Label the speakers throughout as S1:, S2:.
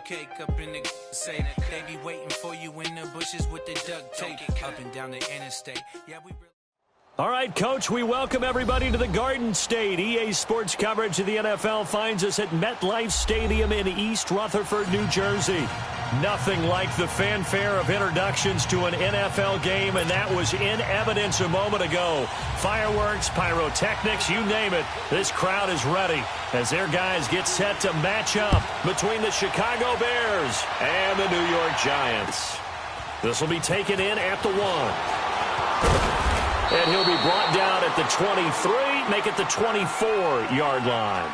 S1: cake up in the say they be waiting for you in the bushes with the duct tape up and down the interstate. Yeah, we really.
S2: All right, Coach, we welcome everybody to the Garden State. EA Sports coverage of the NFL finds us at MetLife Stadium in East Rutherford, New Jersey. Nothing like the fanfare of introductions to an NFL game, and that was in evidence a moment ago. Fireworks, pyrotechnics, you name it. This crowd is ready as their guys get set to match up between the Chicago Bears and the New York Giants. This will be taken in at the 1. And he'll be brought down at the 23, make it the 24-yard line.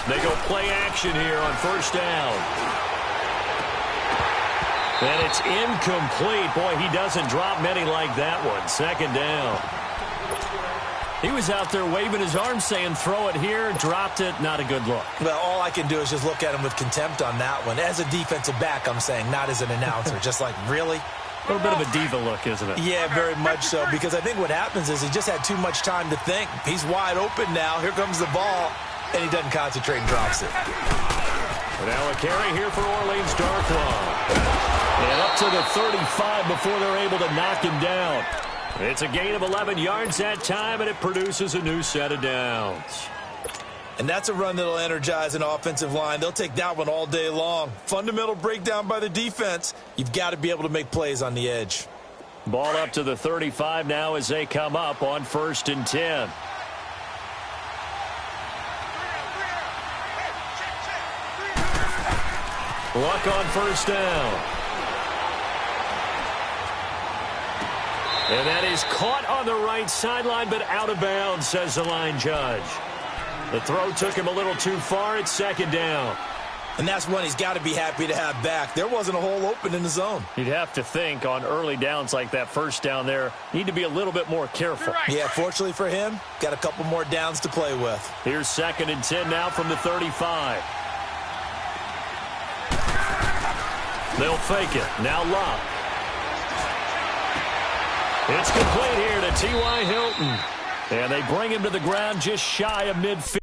S2: They go play action here on first down. And it's incomplete. Boy, he doesn't drop many like that one. Second down. He was out there waving his arms saying, throw it here, dropped it. Not a good look.
S3: Well, all I can do is just look at him with contempt on that one. As a defensive back, I'm saying, not as an announcer. Just like, really?
S2: A little bit of a diva look, isn't it?
S3: Yeah, very much so. Because I think what happens is he just had too much time to think. He's wide open now. Here comes the ball. And he doesn't concentrate and drops it.
S2: Now a carry here for Orleans Darkwa. And up to the 35 before they're able to knock him down. It's a gain of 11 yards that time, and it produces a new set of downs.
S3: And that's a run that'll energize an offensive line. They'll take that one all day long. Fundamental breakdown by the defense. You've got to be able to make plays on the edge.
S2: Ball up to the 35 now as they come up on 1st and 10. Luck on first down. And that is caught on the right sideline, but out of bounds, says the line judge. The throw took him a little too far. It's second down.
S3: And that's one he's got to be happy to have back. There wasn't a hole open in the zone.
S2: You'd have to think on early downs like that first down there, need to be a little bit more careful.
S3: Yeah, fortunately for him, got a couple more downs to play with.
S2: Here's 2nd and 10 now from the 35. They'll fake it. Now Love. It's complete here to T.Y. Hilton. And they bring him to the ground just shy of midfield.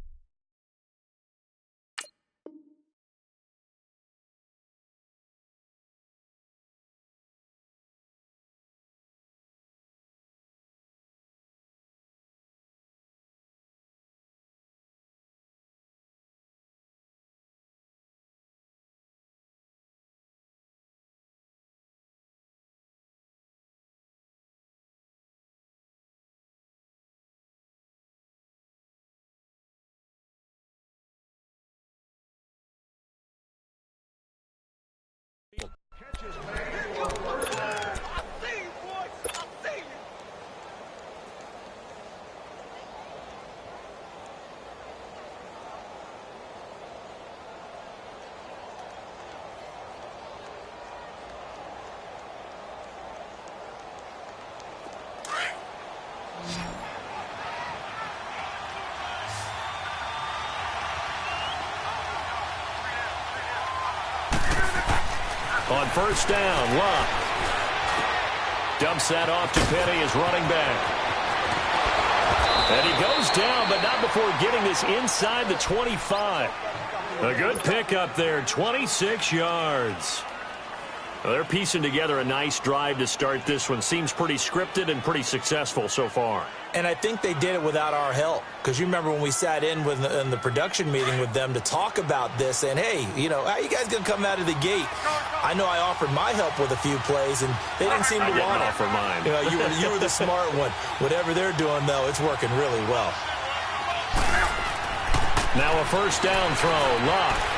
S2: On first down, Love dumps that off to Petty as running back. And he goes down, but not before getting this inside the 25. A good pickup there, 26 yards. Well, they're piecing together a nice drive to start this one. Seems pretty scripted and pretty successful so far.
S3: And I think they did it without our help. Because you remember when we sat in the production meeting with them to talk about this, and hey, you know, how you guys going to come out of the gate? I know I offered my help with a few plays, and they didn't seem to want it.
S2: Offer mine.
S3: You know, you were the smart one. Whatever they're doing, though, it's working really well.
S2: Now a first down throw. Love.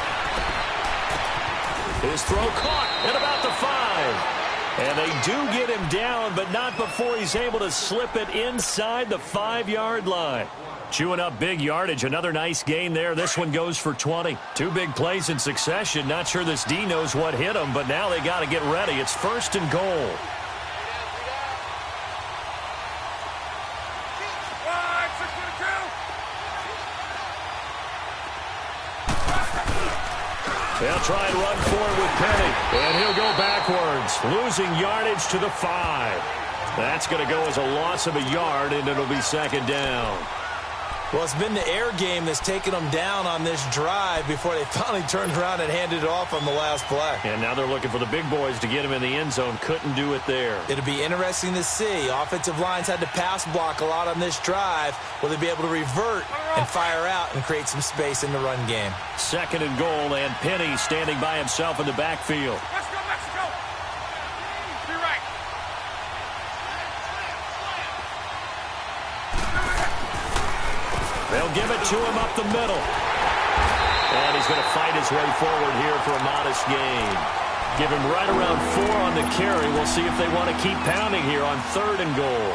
S2: His throw caught at about the 5. And they do get him down, but not before he's able to slip it inside the 5-yard line. Chewing up big yardage. Another nice gain there. This one goes for 20. 2 big plays in succession. Not sure this D knows what hit him, but now they got to get ready. It's 1st and goal. They'll try and run forward with Penny. And he'll go backwards, losing yardage to the 5. That's going to go as a loss of a yard, and it'll be 2nd down.
S3: Well, it's been the air game that's taken them down on this drive before they finally turned around and handed it off on the last play.
S2: And now they're looking for the big boys to get him in the end zone. Couldn't do it there.
S3: It'll be interesting to see. Offensive lines had to pass block a lot on this drive. Will they be able to revert and fire out and create some space in the run game?
S2: 2nd and goal, and Penny standing by himself in the backfield.
S4: Let's go, Mexico! Be right.
S2: They'll give it to him up the middle. And he's going to fight his way forward here for a modest gain. Give him right around 4 on the carry. We'll see if they want to keep pounding here on 3rd and goal.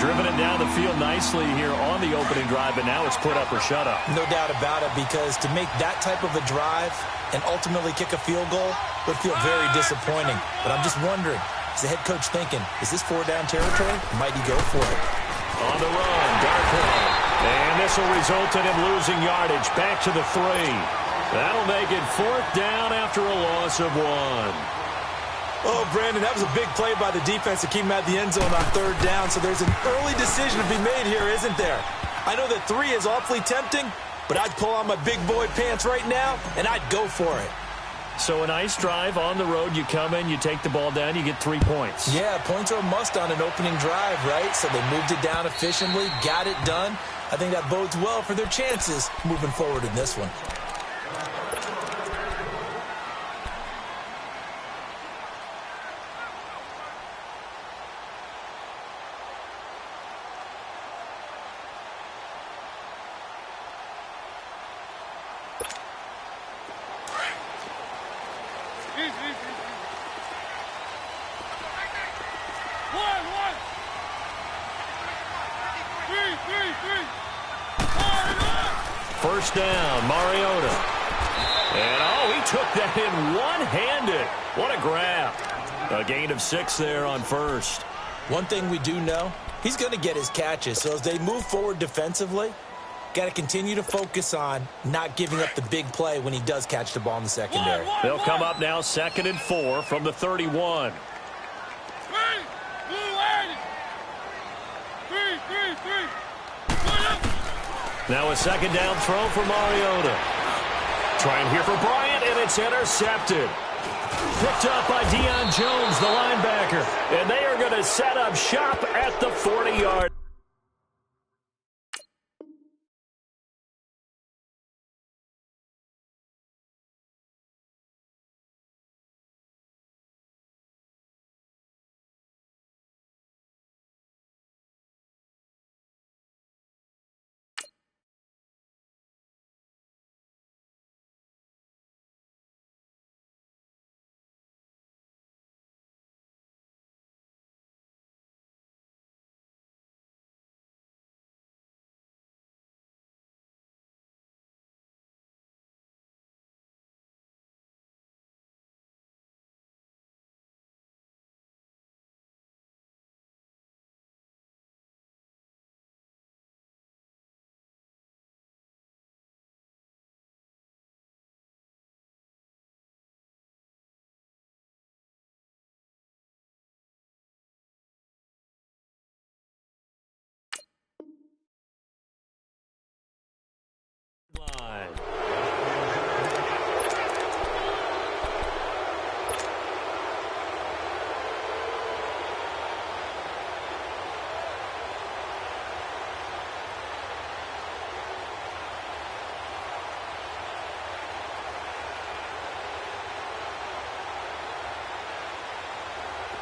S2: Driven it down the field nicely here on the opening drive, but now it's put up or shut up.
S3: No doubt about it, because to make that type of a drive and ultimately kick a field goal would feel very disappointing. But I'm just wondering, is the head coach thinking, is this 4-down territory? Might he go for it?
S2: On the run, Darkland. And this will result in him losing yardage back to the 3. That'll make it 4th down after a loss of 1.
S3: Oh, Brandon, that was a big play by the defense to keep him at the end zone on 3rd down, so there's an early decision to be made here, isn't there? I know that 3 is awfully tempting, but I'd pull on my big boy pants right now, and I'd go for it.
S2: So a nice drive on the road. You come in, you take the ball down, you get 3 points.
S3: Yeah, points are a must on an opening drive, right? So they moved it down efficiently, got it done. I think that bodes well for their chances moving forward in this one.
S2: First down, Mariota. And, he took that in one-handed. What a grab. A gain of 6 there on 1st.
S3: One thing we do know, he's going to get his catches. So as they move forward defensively, got to continue to focus on not giving up the big play when he does catch the ball in the secondary.
S2: They'll come up now 2nd and 4 from the 31. Now a 2nd down throw for Mariota. Trying here for Bryant, and it's intercepted. Picked up by Deion Jones, the linebacker. And they are going to set up shop at the 40-yard. Line.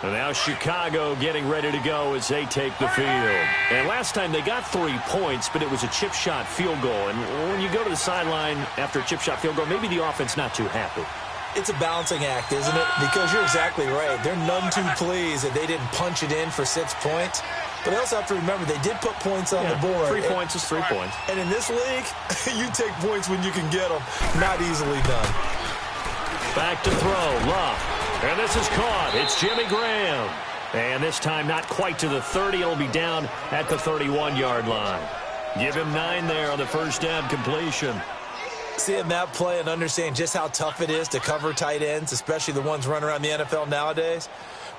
S2: And now Chicago getting ready to go as they take the field. And last time they got 3 points, but it was a chip shot field goal. And when you go to the sideline after a chip shot field goal, maybe the offense not too happy.
S3: It's a balancing act, isn't it? Because you're exactly right. They're none too pleased that they didn't punch it in for 6 points. But they also have to remember they did put points on the board.
S2: 3 points is 3 points.
S3: And in this league, you take points when you can get them. Not easily done.
S2: Back to throw. Love. And this is caught. It's Jimmy Graham. And this time not quite to the 30. It'll be down at the 31-yard line. Give him 9 there on the first down completion.
S3: Seeing that play and understanding just how tough it is to cover tight ends, especially the ones running around the NFL nowadays,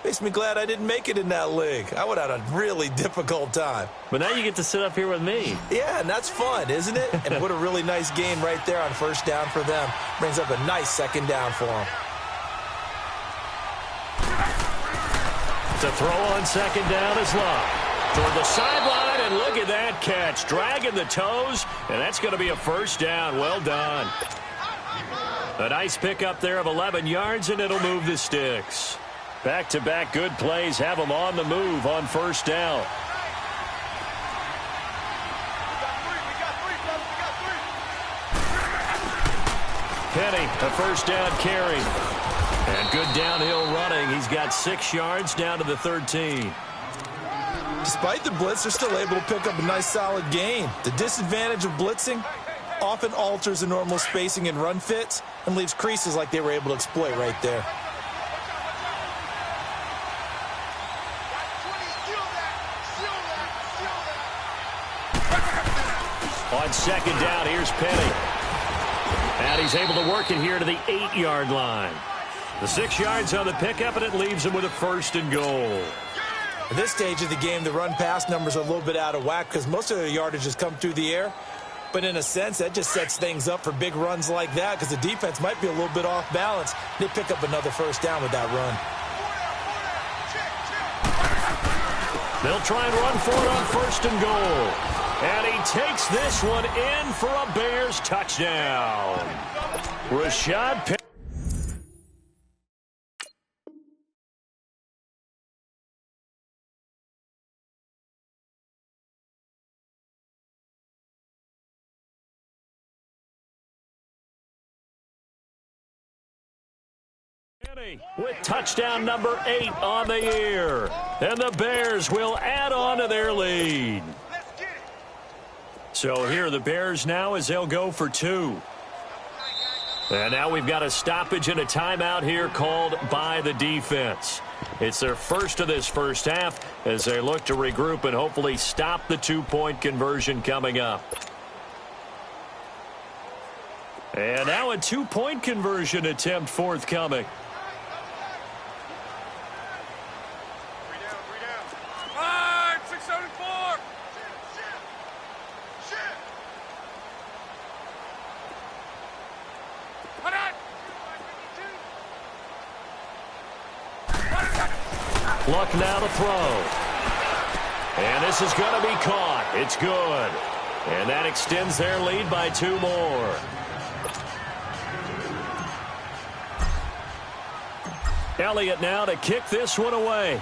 S3: makes me glad I didn't make it in that league. I would have had a really difficult time.
S2: But now you get to sit up here with me.
S3: Yeah, and that's fun, isn't it? And what a really nice gain right there on first down for them. Brings up a nice second down for them.
S2: To throw on second down is Love. Toward the sideline, and look at that catch. Dragging the toes, and that's going to be a first down. Well done. A nice pickup there of 11 yards, and it'll move the sticks. Back-to-back good plays have them on the move on first down. Penny, a first down carry. And good downhill running. He's got 6 yards down to the 13.
S3: Despite the blitz, they're still able to pick up a nice solid gain. The disadvantage of blitzing often alters the normal spacing and run fits and leaves creases like they were able to exploit right there.
S2: On second down, here's Penny. And he's able to work it here to the 8-yard line. The 6 yards on the pickup, and it leaves him with a first and goal.
S3: At this stage of the game, the run-pass numbers are a little bit out of whack because most of their yardage has come through the air. But in a sense, that just sets things up for big runs like that because the defense might be a little bit off balance. They pick up another first down with that run.
S2: They'll try and run for it on first and goal. And he takes this one in for a Bears touchdown. Rashad Penny. With touchdown number 8 on the year. And the Bears will add on to their lead. So here are the Bears now as they'll go for 2. And now we've got a stoppage and a timeout here called by the defense. It's their first of this first half as they look to regroup and hopefully stop the 2-point conversion coming up. And now a 2-point conversion attempt forthcoming. Luck now to throw. And this is going to be caught. It's good. And that extends their lead by 2 more. Elliott now to kick this one away.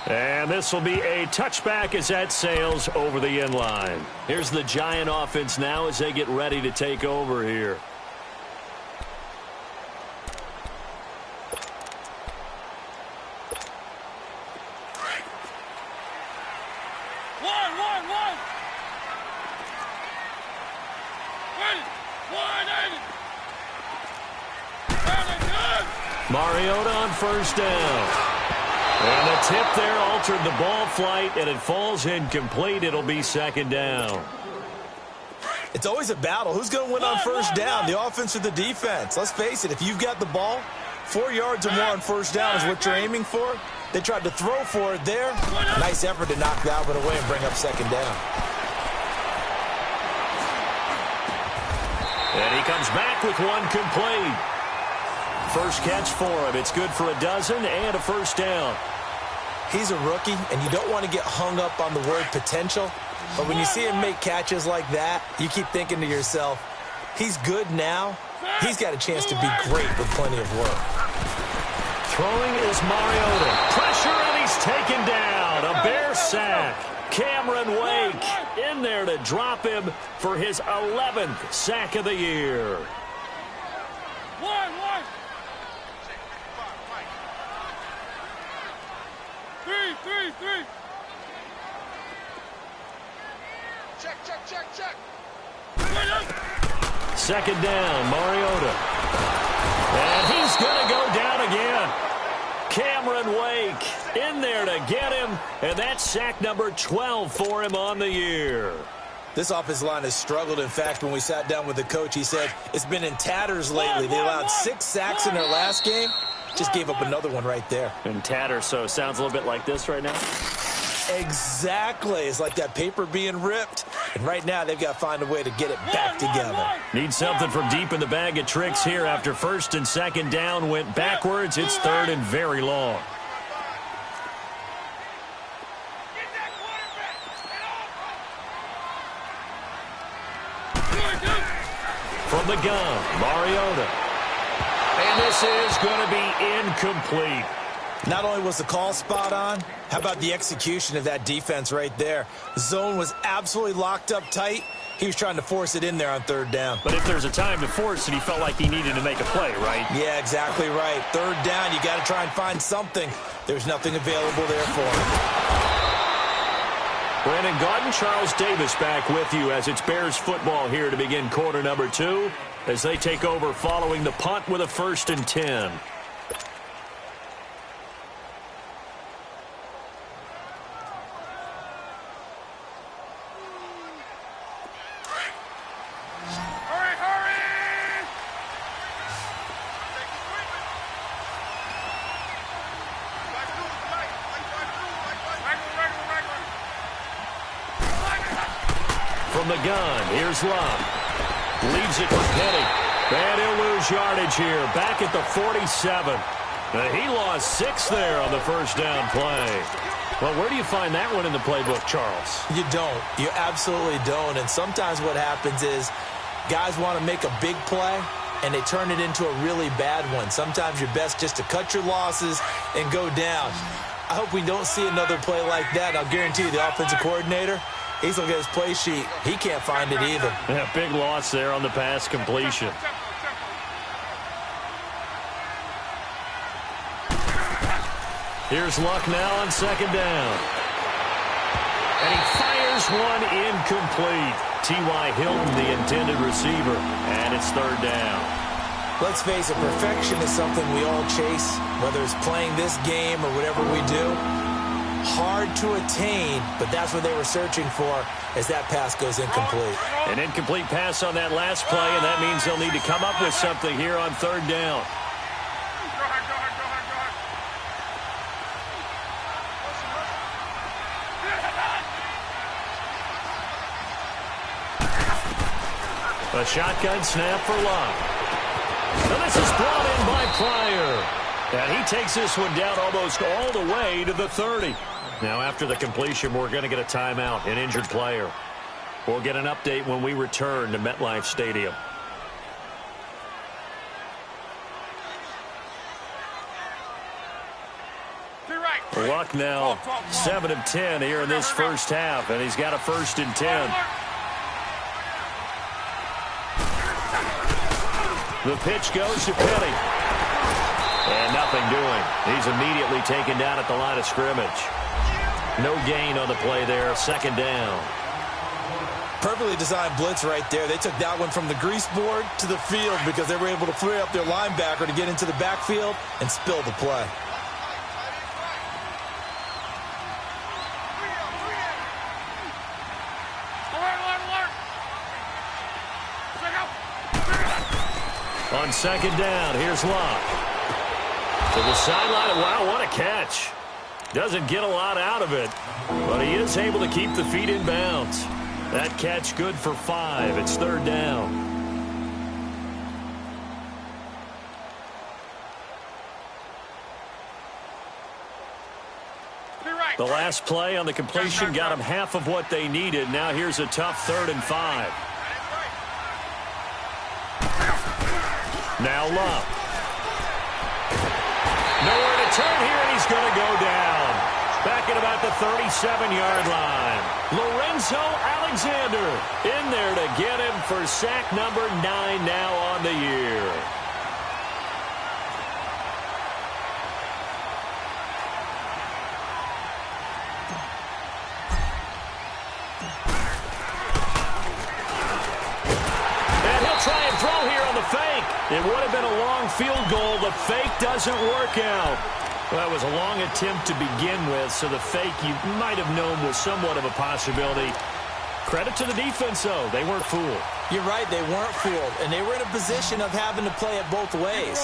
S2: And this will be a touchback as that sails over the end line. Here's the Giant offense now as they get ready to take over here. Mariota on first down. And the tip there altered the ball flight, and it falls incomplete. It'll be second down.
S3: It's always a battle. Who's going to win on first down, the offense or the defense? Let's face it, if you've got the ball, 4 yards or more on first down is what you're aiming for. They tried to throw for it there. Nice effort to knock that one away and bring up second down.
S2: And he comes back with one complete. First catch for him. It's good for a dozen and a first down.
S3: He's a rookie, and you don't want to get hung up on the word potential. But when you see him make catches like that, you keep thinking to yourself, he's good now. He's got a chance to be great with plenty of work.
S2: Throwing is Mariota. Pressure, and he's taken down. A Bear sack. Cameron Wake. in there to drop him for his 11th sack of the year.
S4: One. 3. Check.
S2: Second down, Mariota. And he's going to go down again. Cameron Wake in there to get him, and that's sack number 12 for him on the year.
S3: This offensive line has struggled. In fact, when we sat down with the coach, he said it's been in tatters lately. They allowed 6 sacks in their last game. Just gave up another one right there.
S2: In tatters, so sounds a little bit like this right now.
S3: Exactly. It's like that paper being ripped. And right now, they've got to find a way to get it back together.
S2: Need something from deep in the bag of tricks here after first and second down went backwards. It's third and very long. From the gun, Mariota. And this is going to be incomplete.
S3: Not only was the call spot on, how about the execution of that defense right there? The zone was absolutely locked up tight. He was trying to force it in there on third down.
S2: But if there's a time to force it, he felt like he needed to make a play, right?
S3: Yeah, exactly right. Third down, you got to try and find something. There's nothing available there for him.
S2: Brandon Gaudin, Charles Davis back with you as it's Bears football here to begin quarter number 2 as they take over following the punt with a 1st and 10. From the gun, here's Love. Leaves it for Petty. And he'll lose yardage here. Back at the 47. He lost 6 there on the first down play. Well, where do you find that one in the playbook, Charles?
S3: You don't. You absolutely don't. And sometimes what happens is guys want to make a big play, and they turn it into a really bad one. Sometimes you're best just to cut your losses and go down. I hope we don't see another play like that. I'll guarantee you the offensive coordinator, he's looking at his play sheet. He can't find it either.
S2: Yeah, big loss there on the pass completion. Here's Luck now on second down. And he fires one incomplete. T.Y. Hilton, the intended receiver. And it's third down.
S3: Let's face it, perfection is something we all chase, whether it's playing this game or whatever we do. Hard to attain, but that's what they were searching for as that pass goes incomplete.
S2: An incomplete pass on that last play, and that means they'll need to come up with something here on third down. A shotgun snap for Love. Now this is brought in by Pryor. And he takes this one down almost all the way to the 30. Now after the completion, we're going to get a timeout, an injured player. We'll get an update when we return to MetLife Stadium. Luck now 7 of 10 here in this first half, and he's got a 1st and 10. The pitch goes to Petty. And nothing doing. He's immediately taken down at the line of scrimmage. No gain on the play there. Second down.
S3: Perfectly designed blitz right there. They took that one from the grease board to the field because they were able to free up their linebacker to get into the backfield and spill the play.
S2: On second down, here's Locke. To the sideline. Wow, what a catch. Doesn't get a lot out of it, but he is able to keep the feet in bounds. That catch good for 5. It's third down. The last play on the completion got them half of what they needed. Now here's a tough 3rd and 5. Now Love. Nowhere to turn here, and he's going to go down. Back at about the 37-yard line. Lorenzo Alexander in there to get him for sack number 9 now on the year. Try and throw here on the fake. It would have been a long field goal. The fake doesn't work out. Well, that was a long attempt to begin with, so the fake you might have known was somewhat of a possibility. Credit to the defense, though. They weren't fooled.
S3: You're right, they weren't fooled, and they were in a position of having to play it both ways.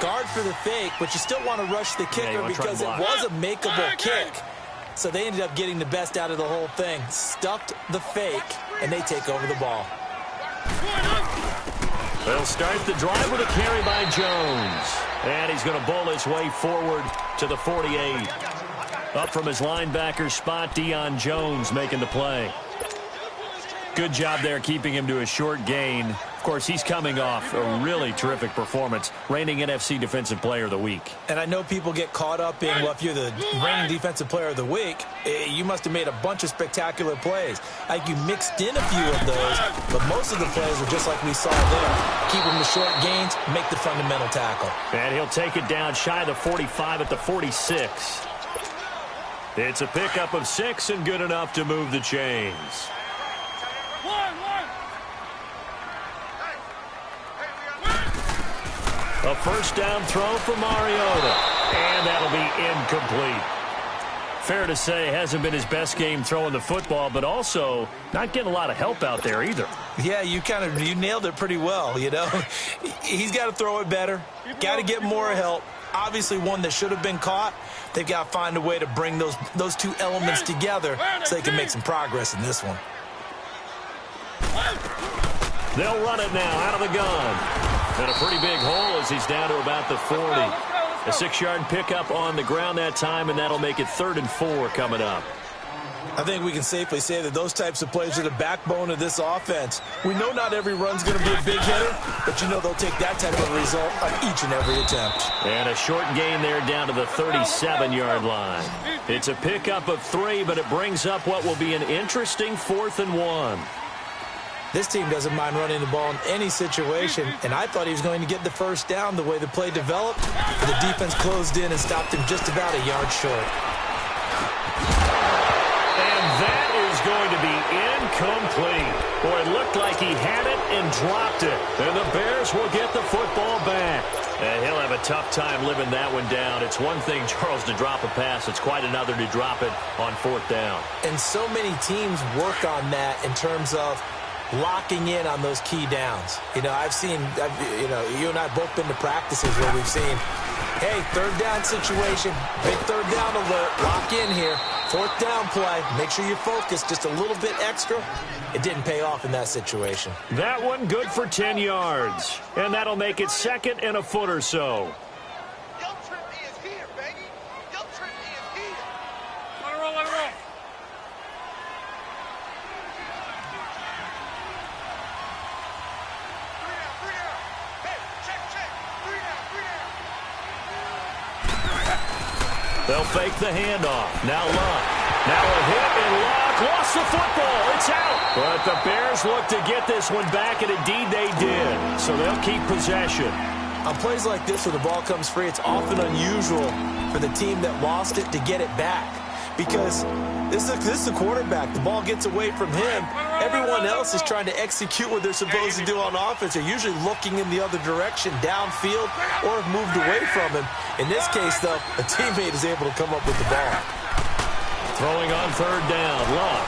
S3: Guard for the fake, but you still want to rush the kicker because it was a makeable kick. So they ended up getting the best out of the whole thing. Stuffed the fake, and they take over the ball.
S2: They'll start the drive with a carry by Jones. And he's going to bowl his way forward to the 48. Up from his linebacker spot, Deion Jones making the play. Good job there keeping him to a short gain. Of course, he's coming off a really terrific performance, reigning NFC Defensive Player of the Week.
S3: And I know people get caught up in, well, if you're the reigning Defensive Player of the Week, you must have made a bunch of spectacular plays. Like you mixed in a few of those, but most of the plays were just like we saw there. Keep them to short gains, make the fundamental tackle.
S2: And he'll take it down shy of the 45 at the 46. It's a pickup of 6 and good enough to move the chains. A first down throw for Mariota. And that'll be incomplete. Fair to say, hasn't been his best game throwing the football, but also not getting a lot of help out there either.
S3: Yeah, you nailed it pretty well, you know. He's got to throw it better. Got to get more help. Obviously one that should have been caught. They've got to find a way to bring those two elements together so they can make some progress in this one.
S2: They'll run it now out of the gun. And a pretty big hole as he's down to about the 40. A 6-yard pickup on the ground that time, and that'll make it 3rd and 4 coming up.
S3: I think we can safely say that those types of plays are the backbone of this offense. We know not every run's going to be a big hitter, but you know they'll take that type of result on each and every attempt.
S2: And a short gain there down to the 37-yard line. It's a pickup of 3, but it brings up what will be an interesting 4th and 1.
S3: This team doesn't mind running the ball in any situation, and I thought he was going to get the first down the way the play developed, but the defense closed in and stopped him just about a yard short.
S2: And that is going to be incomplete. Boy, it looked like he had it and dropped it, and the Bears will get the football back. And he'll have a tough time living that one down. It's one thing, Charles, to drop a pass. It's quite another to drop it on 4th down. And so many teams work on that in terms of locking in on those key downs. You know, you and I have both been to practices where we've seen, hey, 3rd down situation, big 3rd down alert, lock in here, 4th down play, make sure you focus just a little bit extra. It didn't pay off in that situation. That one good for 10 yards, and that'll make it 2nd and a foot or so. They'll fake the handoff. Now Luck. Now a hit, and Luck lost the football. It's out. But the Bears look to get this one back, and indeed they did. So they'll keep possession.
S3: On plays like this where the ball comes free, it's often unusual for the team that lost it to get it back. Because this is the quarterback. The ball gets away from him. Everyone else is trying to execute what they're supposed to do on offense. They're usually looking in the other direction, downfield, or have moved away from him. In this case, though, a teammate is able to come up with the ball.
S2: Throwing on 3rd down, Luck.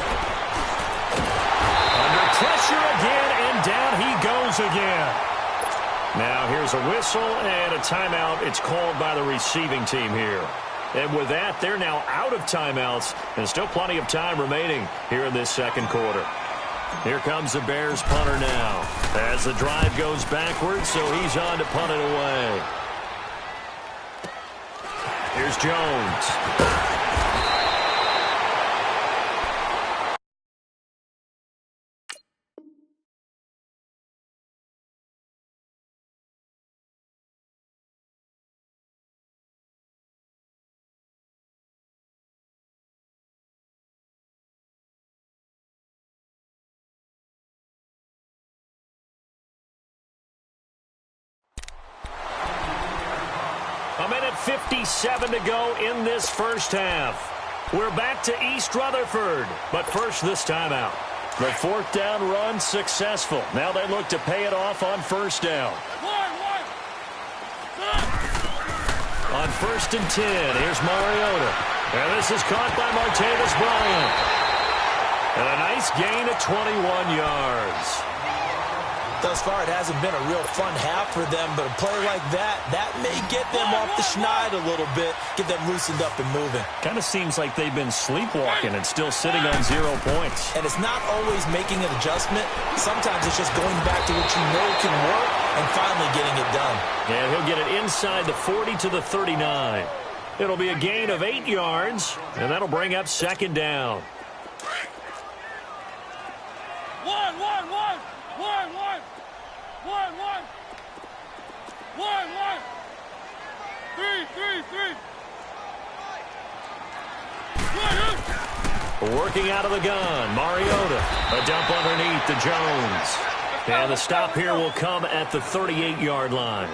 S2: Under pressure again, and down he goes again. Now here's a whistle and a timeout. It's called by the receiving team here. And with that, they're now out of timeouts, and still plenty of time remaining here in this 2nd quarter. Here comes the Bears punter now as the drive goes backwards, so he's on to punt it away. Here's Jones. 1:57 to go in this first half. We're back to East Rutherford, but first this timeout. The fourth down run successful. Now they look to pay it off on first down. On 1st and 10, here's Mariota. And this is caught by Martavis Bryant. And a nice gain of 21 yards.
S3: Thus far, it hasn't been a real fun half for them, but a play like that may get them off the schneid a little bit, get them loosened up and moving.
S2: Kind of seems like they've been sleepwalking and still sitting on 0 points.
S3: And it's not always making an adjustment. Sometimes it's just going back to what you know can work and finally getting it done.
S2: And he'll get it inside the 40 to the 39. It'll be a gain of 8 yards, and that'll bring up second down. Working out of the gun, Mariota. A dump underneath to Jones. And the stop here will come at the 38-yard line.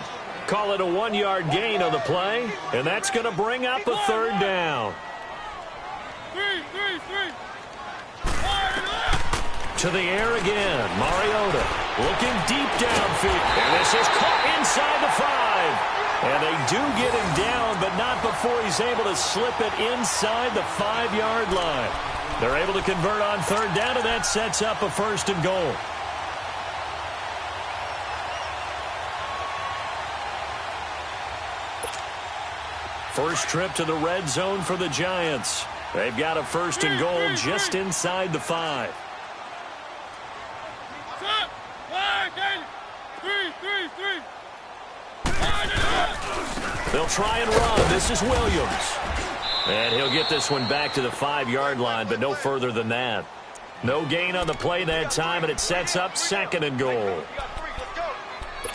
S2: Call it a 1-yard gain on the play, and that's going to bring up a third down. To the air again, Mariota looking deep downfield. And this is caught inside the 5. And they do get him down, but not before he's able to slip it inside the 5-yard line. They're able to convert on third down, and that sets up a 1st and goal. First trip to the red zone for the Giants. They've got a 1st and goal just inside the 5. They'll try and run. This is Williams. And he'll get this one back to the 5-yard line, but no further than that. No gain on the play that time, and it sets up 2nd and goal.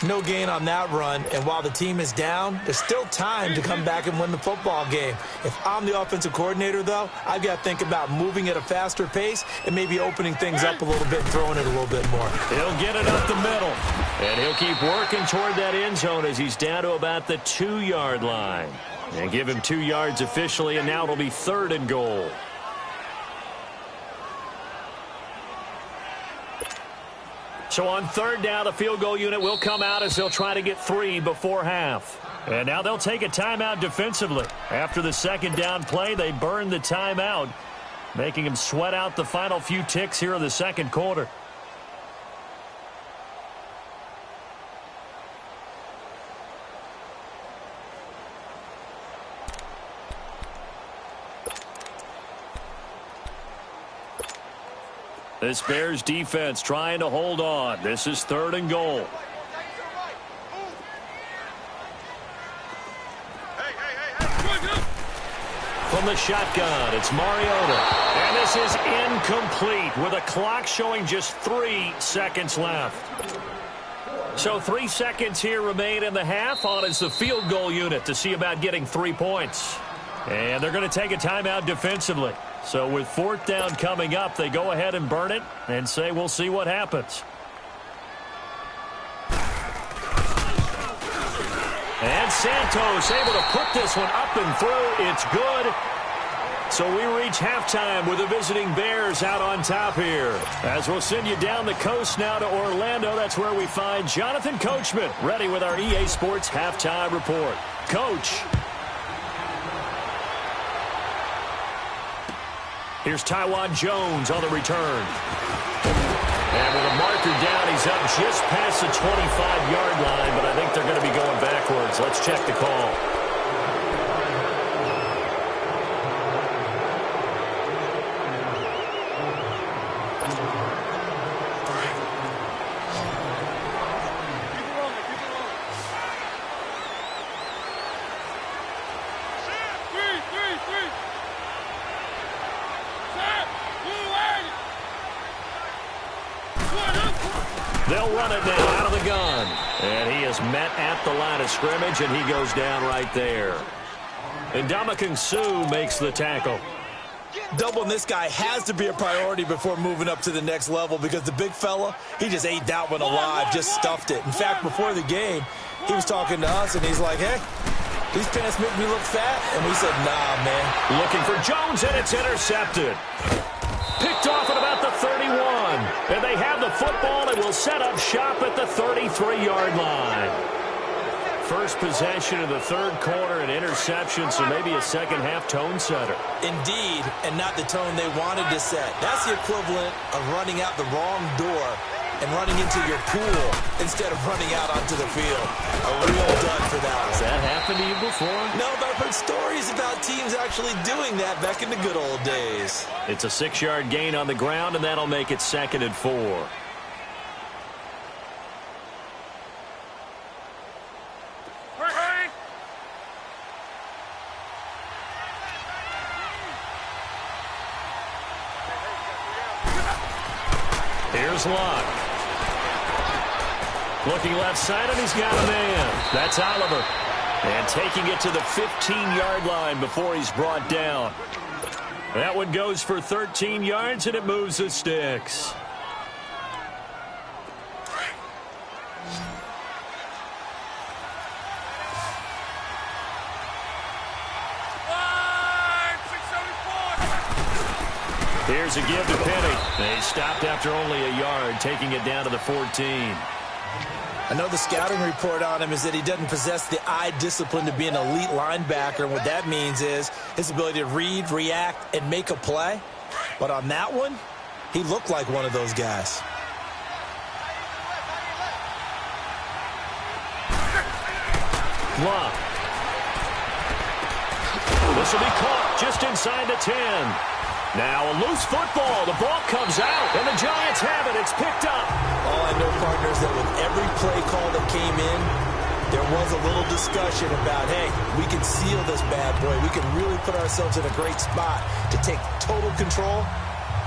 S3: No gain on that run, and while the team is down, there's still time to come back and win the football game. If I'm the offensive coordinator, though, I've got to think about moving at a faster pace and maybe opening things up a little bit and throwing it a little bit more.
S2: He'll get it up the middle, and he'll keep working toward that end zone as he's down to about the 2-yard line. And give him 2 yards officially, and now it'll be 3rd and goal. So on third down, the field goal unit will come out as they'll try to get 3 before half. And now they'll take a timeout defensively. After the second down play, they burn the timeout, making them sweat out the final few ticks here in the second quarter. This Bears defense trying to hold on. This is 3rd and goal. From the shotgun, it's Mariota. And this is incomplete with a clock showing just 3 seconds left. So 3 seconds here remain in the half. On is the field goal unit to see about getting 3 points. And they're going to take a timeout defensively. So with 4th down coming up, they go ahead and burn it and say we'll see what happens. And Santos able to put this one up and through. It's good. So we reach halftime with the visiting Bears out on top here. As we'll send you down the coast now to Orlando, that's where we find Jonathan Coachman ready with our EA Sports Halftime Report. Coach. Here's Taiwan Jones on the return. And with a marker down, he's up just past the 25-yard line, but I think they're going to be going backwards. Let's check the call. They'll run it now out of the gun. And he is met at the line of scrimmage, and he goes down right there. And Ndamukong Suh makes the tackle.
S3: Doubling this guy has to be a priority before moving up to the next level because the big fella, he just ate that one alive, just stuffed it. In fact, before the game, he was talking to us, and he's like, hey, these pants make me look fat. And we said, nah, man.
S2: Looking for Jones, and it's intercepted. Picked off at about the 31. And they have the football and will set up shop at the 33-yard line. First possession of the third quarter, an interception, so maybe a second-half tone setter.
S3: Indeed, and not the tone they wanted to set. That's the equivalent of running out the wrong door and running into your pool instead of running out onto the field. A real dud for that one.
S2: Has that happened to you before?
S3: No, but I've heard stories about teams actually doing that back in the good old days.
S2: It's a 6-yard gain on the ground, and that'll make it 2nd and 4. Here's Luck. Looking left side, and he's got a man. That's Oliver. And taking it to the 15-yard line before he's brought down. That one goes for 13 yards, and it moves the sticks. Here's a give to Penny. They stopped after only a yard, taking it down to the 14.
S3: I know the scouting report on him is that he doesn't possess the eye discipline to be an elite linebacker, and what that means is his ability to read, react, and make a play. But on that one, he looked like one of those guys.
S2: Luck. This will be caught just inside the 10. Now a loose football. The ball comes out, and the Giants have it. It's picked up.
S3: All I know, partners, that with every play call that came in, there was a little discussion about, hey, we can seal this bad boy. We can really put ourselves in a great spot to take total control,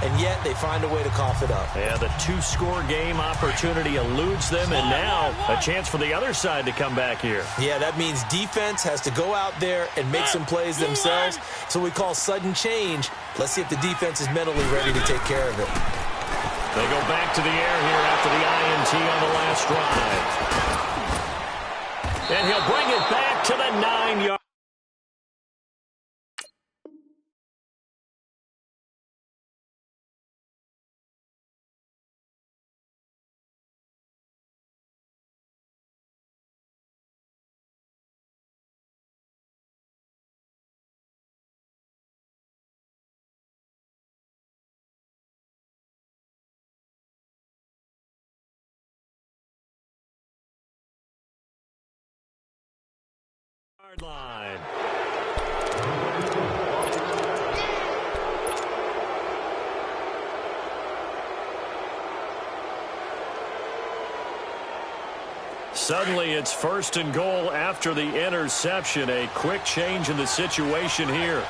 S3: and yet they find a way to cough it up.
S2: Yeah, the 2-score game opportunity eludes them, and now a chance for the other side to come back here.
S3: Yeah, that means defense has to go out there and make some plays themselves. So we call sudden change. Let's see if the defense is mentally ready to take care of it.
S2: They go back to the air here after the INT on the last drive. And he'll bring it back to the 9-yard. Line. Suddenly it's 1st and goal after the interception. A quick change in the situation here.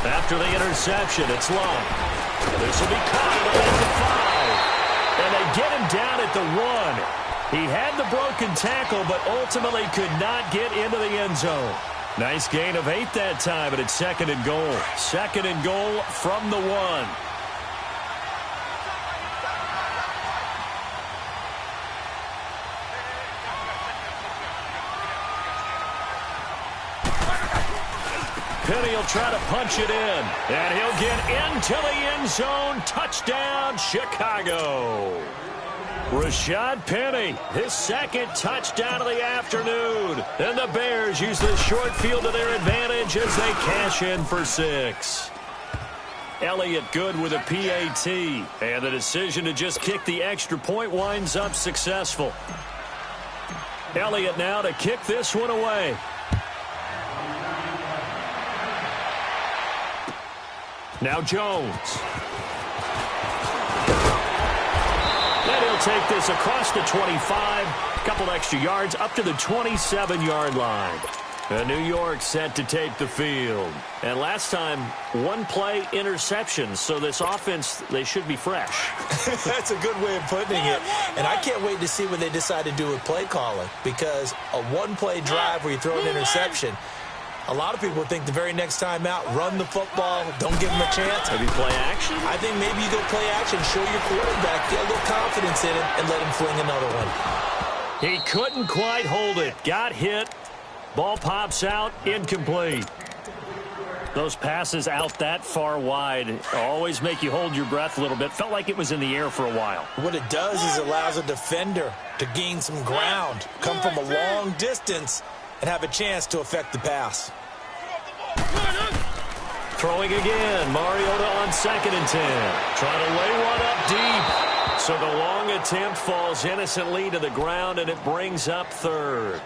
S2: After the interception, it's Long. This will be caught at the 5. And they get him down at the 1. He had the broken tackle, but ultimately could not get into the end zone. Nice gain of 8 that time, but it's 2nd and goal. 2nd and goal from the 1. Penny will try to punch it in, and he'll get into the end zone. Touchdown, Chicago. Rashad Penny, his 2nd touchdown of the afternoon. And the Bears use the short field to their advantage as they cash in for 6. Elliott good with a PAT. And the decision to just kick the extra point winds up successful. Elliott now to kick this one away. Now Jones. And he'll take this across the 25. A couple extra yards up to the 27-yard line. New York set to take the field. And last time, 1-play interception. So this offense, they should be fresh.
S3: That's a good way of putting it. And I can't wait to see what they decide to do with play calling. Because a 1-play drive where you throw an interception, a lot of people think the very next time out, run the football, don't give them a chance.
S2: Maybe play action?
S3: I think maybe you go play action, show your quarterback, get a little confidence in him, and let him fling another one.
S2: He couldn't quite hold it. Got hit. Ball pops out. Incomplete. Those passes out that far wide always make you hold your breath a little bit. Felt like it was in the air for a while.
S3: What it does is it allows a defender to gain some ground, come from a long distance, and have a chance to affect the pass.
S2: Throwing again. Mariota on 2nd and 10. Trying to lay one up deep. So the long attempt falls innocently to the ground, and it brings up 3rd.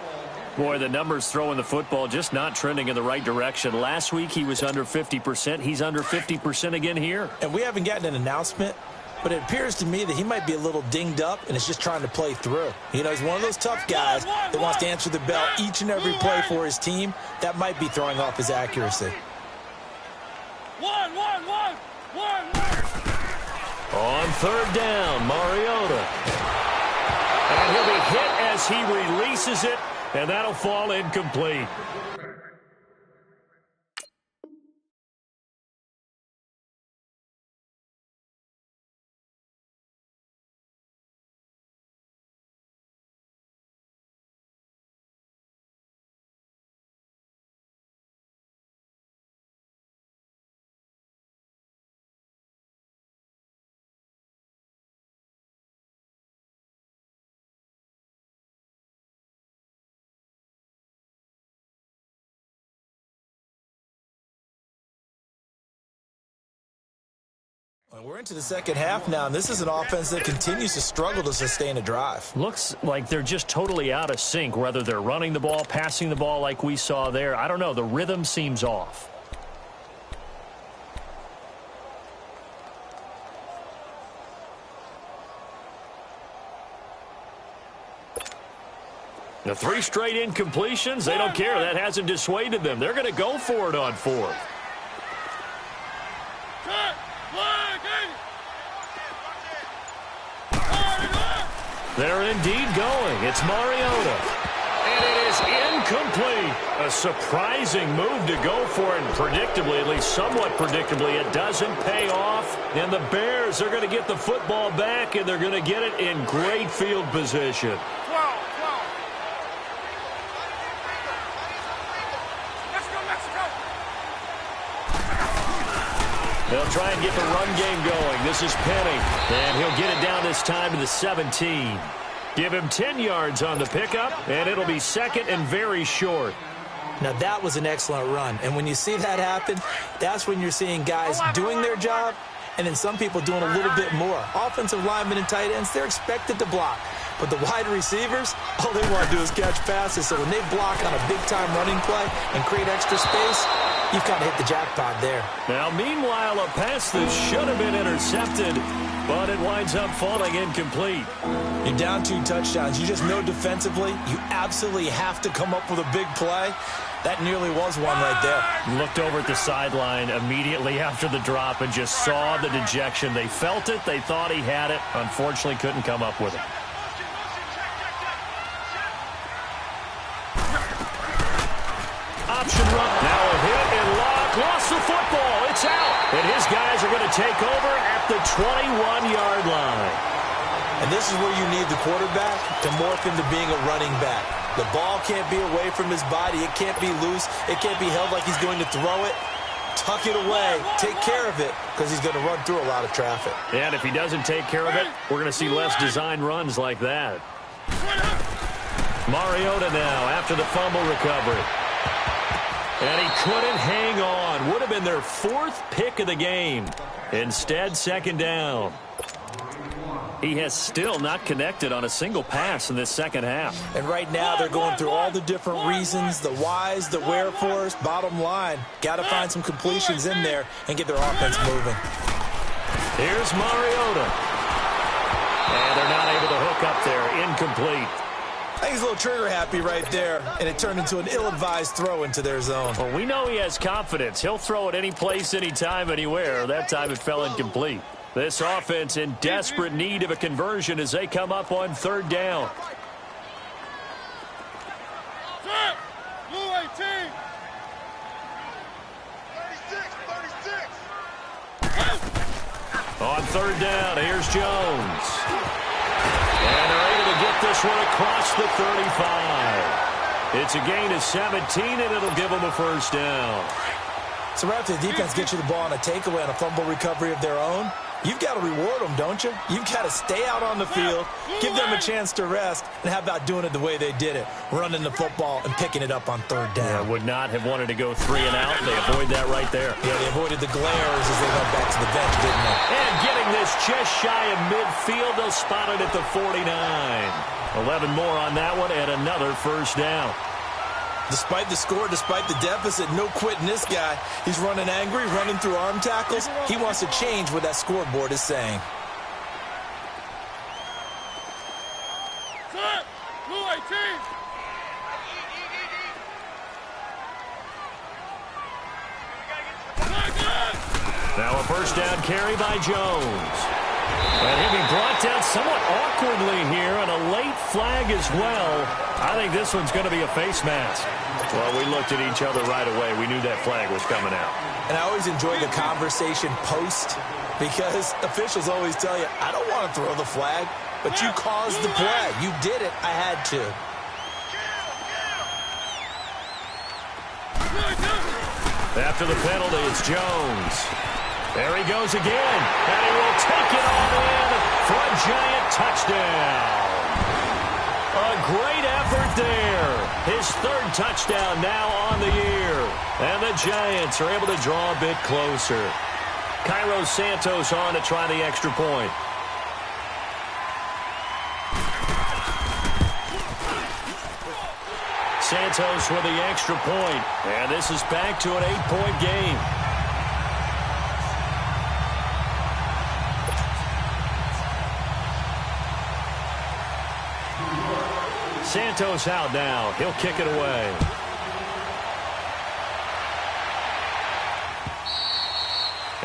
S2: Boy, the numbers throwing the football just not trending in the right direction. Last week he was under 50%. He's under 50% again here.
S3: And we haven't gotten an announcement, but it appears to me that he might be a little dinged up and is just trying to play through. You know, he's one of those tough guys that wants to answer the bell each and every play for his team. That might be throwing off his accuracy.
S4: One.
S2: On 3rd down, Mariota. And he'll be hit as he releases it. And that'll fall incomplete.
S3: We're into the second half now, and this is an offense that continues to struggle to sustain a drive.
S2: Looks like they're just totally out of sync, whether they're running the ball, passing the ball like we saw there. I don't know. The rhythm seems off. The 3 straight incompletions, they don't care. That hasn't dissuaded them. They're going to go for it on 4th. They're indeed going. It's Mariota. And it is incomplete. A surprising move to go for it. And predictably, at least somewhat predictably, it doesn't pay off. And the Bears are going to get the football back, and they're going to get it in great field position. They'll try and get the run game going. This is Penny, and he'll get it down this time to the 17. Give him 10 yards on the pickup, and it'll be 2nd and very short.
S3: Now, that was an excellent run, and when you see that happen, that's when you're seeing guys doing their job, and then some people doing a little bit more. Offensive linemen and tight ends, they're expected to block. But the wide receivers, all they want to do is catch passes. So when they block on a big-time running play and create extra space, you've kind of hit the jackpot there.
S2: Now, meanwhile, a pass that should have been intercepted, but it winds up falling incomplete.
S3: You're down 2 touchdowns. You just know defensively you absolutely have to come up with a big play. That nearly was one right there.
S2: Looked over at the sideline immediately after the drop and just saw the dejection. They felt it. They thought he had it. Unfortunately, couldn't come up with it. Option run. Now a hit and lock. Lost the football. It's out. And his guys are going to take over at the 21-yard line.
S3: And this is where you need the quarterback to morph into being a running back. The ball can't be away from his body. It can't be loose. It can't be held like he's going to throw it. Tuck it away. Take care of it because he's going to run through a lot of traffic.
S2: And if he doesn't take care of it, we're going to see less design runs like that. Mariota now after the fumble recovery. And he couldn't hang on. Would have been their 4th pick of the game. Instead, 2nd down. He has still not connected on a single pass in this second half.
S3: And right now they're going through all the different reasons, the whys, the wherefores. Bottom line, got to find some completions in there and get their offense moving.
S2: Here's Mariota. And they're not able to hook up there. Incomplete.
S3: I think he's a little trigger happy right there, and it turned into an ill-advised throw into their zone.
S2: Well, we know he has confidence. He'll throw it any place, anytime, anywhere. That time it fell incomplete. This offense in desperate need of a conversion as they come up on 3rd down.
S4: Blue 18. 36.
S2: On 3rd down, here's Jones. And they're able to get this one across the 35. It's a gain of 17, and it'll give them a first down.
S3: So right after the defense gets you the ball on a takeaway and a fumble recovery of their own, you've got to reward them, don't you? You've got to stay out on the field, give them a chance to rest, and how about doing it the way they did it, running the football and picking it up on third down.
S2: Yeah, would not have wanted to go 3 and out. They avoid that right there.
S3: Yeah, they avoided the glares as they went back to the bench, didn't they?
S2: And getting this just shy of midfield, they'll spot it at the 49. 11 more on that one, and another first down.
S3: Despite the score, despite the deficit, no quitting this guy. He's running angry, running through arm tackles. He wants to change what that scoreboard is saying.
S4: Set. Blue 18.
S2: Now a first down carry by Jones. And he'll be brought down somewhat awkwardly here, and a late flag as well. I think this one's going to be a face mask. Well, we looked at each other right away. We knew that flag was coming out.
S3: And I always enjoy the conversation post, because officials always tell you, I don't want to throw the flag, but you caused the play. You did it. I had to.
S2: After the penalty, it's Jones. There he goes again, and he will take it all in for a giant touchdown. A great effort there. His third touchdown now on the year. And the Giants are able to draw a bit closer. Cairo Santos on to try the extra point. Santos with the extra point. And this is back to an 8-point game. Santos out now. He'll kick it away.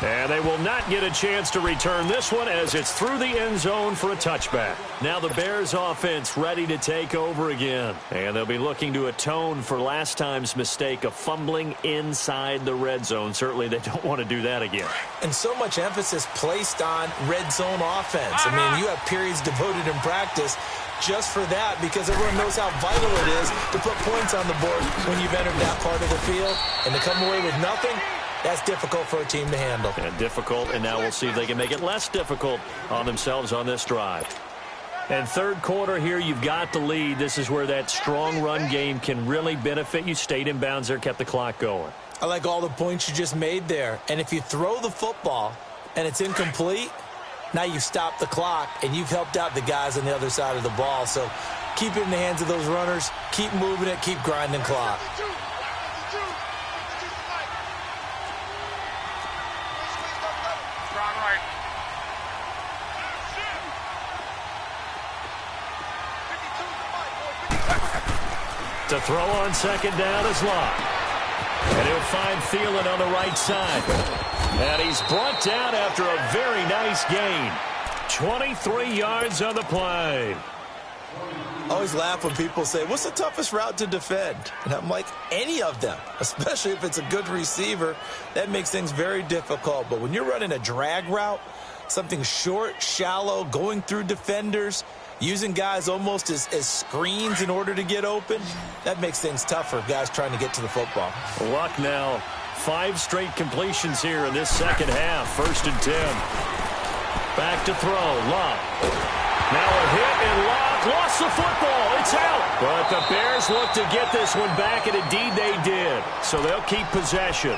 S2: And they will not get a chance to return this one as it's through the end zone for a touchback. Now the Bears offense ready to take over again. And they'll be looking to atone for last time's mistake of fumbling inside the red zone. Certainly they don't want to do that again.
S3: And so much emphasis placed on red zone offense. I mean, you have periods devoted in practice just for that, because everyone knows how vital it is to put points on the board when you've entered that part of the field. And to come away with nothing, that's difficult for a team to handle.
S2: And difficult, and now we'll see if they can make it less difficult on themselves on this drive. And third quarter here, you've got the lead. This is where that strong run game can really benefit you. Stayed in bounds there, kept the clock going.
S3: I like all the points you just made there. And if you throw the football and it's incomplete, now you've stopped the clock and you've helped out the guys on the other side of the ball. So keep it in the hands of those runners. Keep moving it. Keep grinding clock.
S2: To throw on second down is Locke. And he'll find Thielen on the right side. And he's brought down after a very nice gain. 23 yards on the play.
S3: I always laugh when people say, what's the toughest route to defend? And I'm like, any of them, especially if it's a good receiver. That makes things very difficult. But when you're running a drag route, something short, shallow, going through defenders, using guys almost as screens in order to get open, that makes things tougher, guys trying to get to the football.
S2: Luck now. 5 straight completions here in this second half. 1st and 10. Back to throw. Locke. Now a hit, and Locke lost the football. It's out. But the Bears look to get this one back, and indeed they did. So they'll keep possession.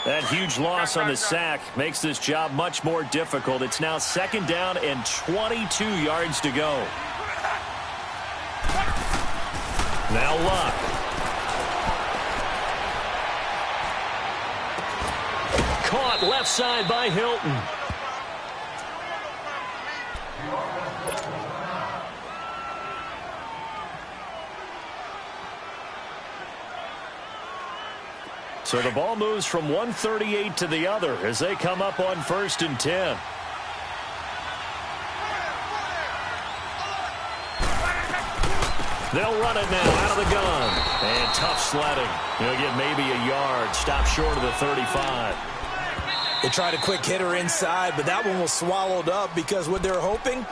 S2: That huge loss on the sack makes this job much more difficult. It's now 2nd down and 22 yards to go. Now Luck. Caught left side by Hilton. So the ball moves from 138 to the other as they come up on 1st and 10. They'll run it now out of the gun. And tough sledding. He'll get maybe a yard. Stop short of the 35.
S3: They tried a quick hitter inside, but that one was swallowed up because what they're hoping,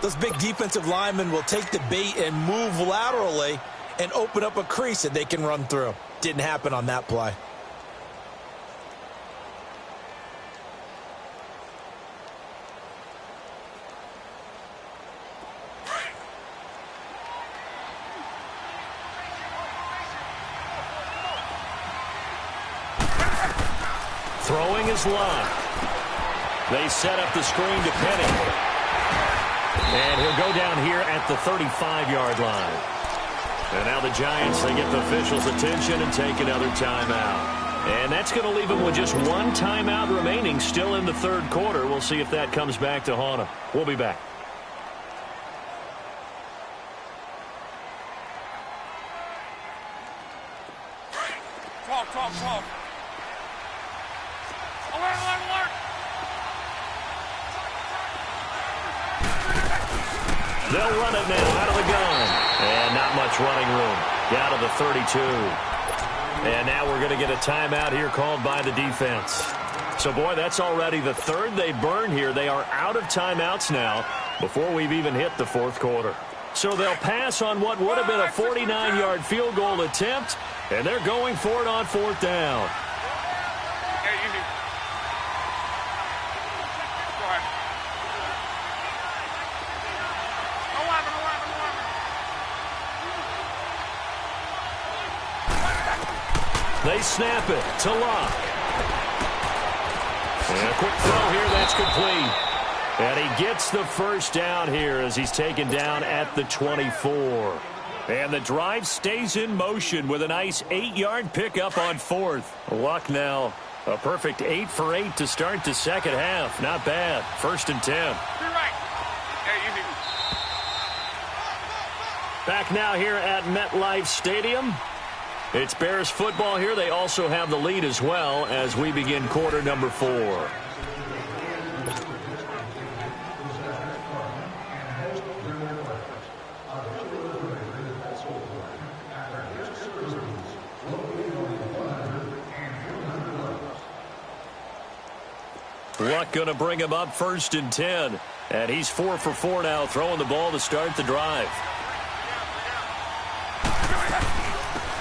S3: those big defensive linemen will take the bait and move laterally and open up a crease that they can run through. Didn't happen on that play.
S2: Throwing is Luck. They set up the screen to Penny. And he'll go down here at the 35-yard line. And now the Giants, they get the officials' attention and take another timeout. And that's going to leave them with just one timeout remaining still in the third quarter. We'll see if that comes back to haunt them. We'll be back.
S4: Talk. Alert.
S2: They'll run it now out of the gun. And not much running room. Down to the 32. And now we're going to get a timeout here called by the defense. So, boy, that's already the third they burned here. They are out of timeouts now before we've even hit the fourth quarter. So they'll pass on what would have been a 49-yard field goal attempt, and they're going for it on fourth down. They snap it to Luck. And a quick throw here, that's complete. And he gets the first down here as he's taken down at the 24. And the drive stays in motion with a nice 8-yard pickup on fourth. Luck now a perfect 8 for 8 to start the second half. Not bad. 1st and 10. Back now here at MetLife Stadium. It's Bears football here. They also have the lead as well as we begin quarter number 4. Luck going to bring him up 1st and 10. And he's 4 for 4 now, throwing the ball to start the drive.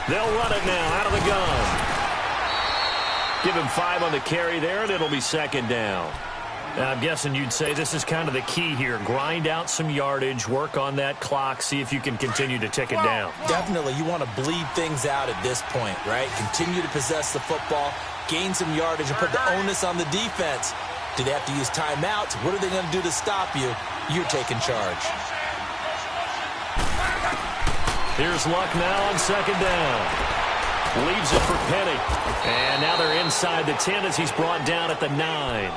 S2: They'll run it now out of the gun. Give him 5 on the carry there, and it'll be 2nd down. Now, I'm guessing you'd say this is kind of the key here. Grind out some yardage, work on that clock, see if you can continue to tick it down.
S3: Definitely, you want to bleed things out at this point, right? Continue to possess the football, gain some yardage, and put the onus on the defense. Do they have to use timeouts? What are they going to do to stop you? You're taking charge.
S2: Here's Luck now on 2nd down. Leaves it for Penny. And now they're inside the 10 as he's brought down at the 9.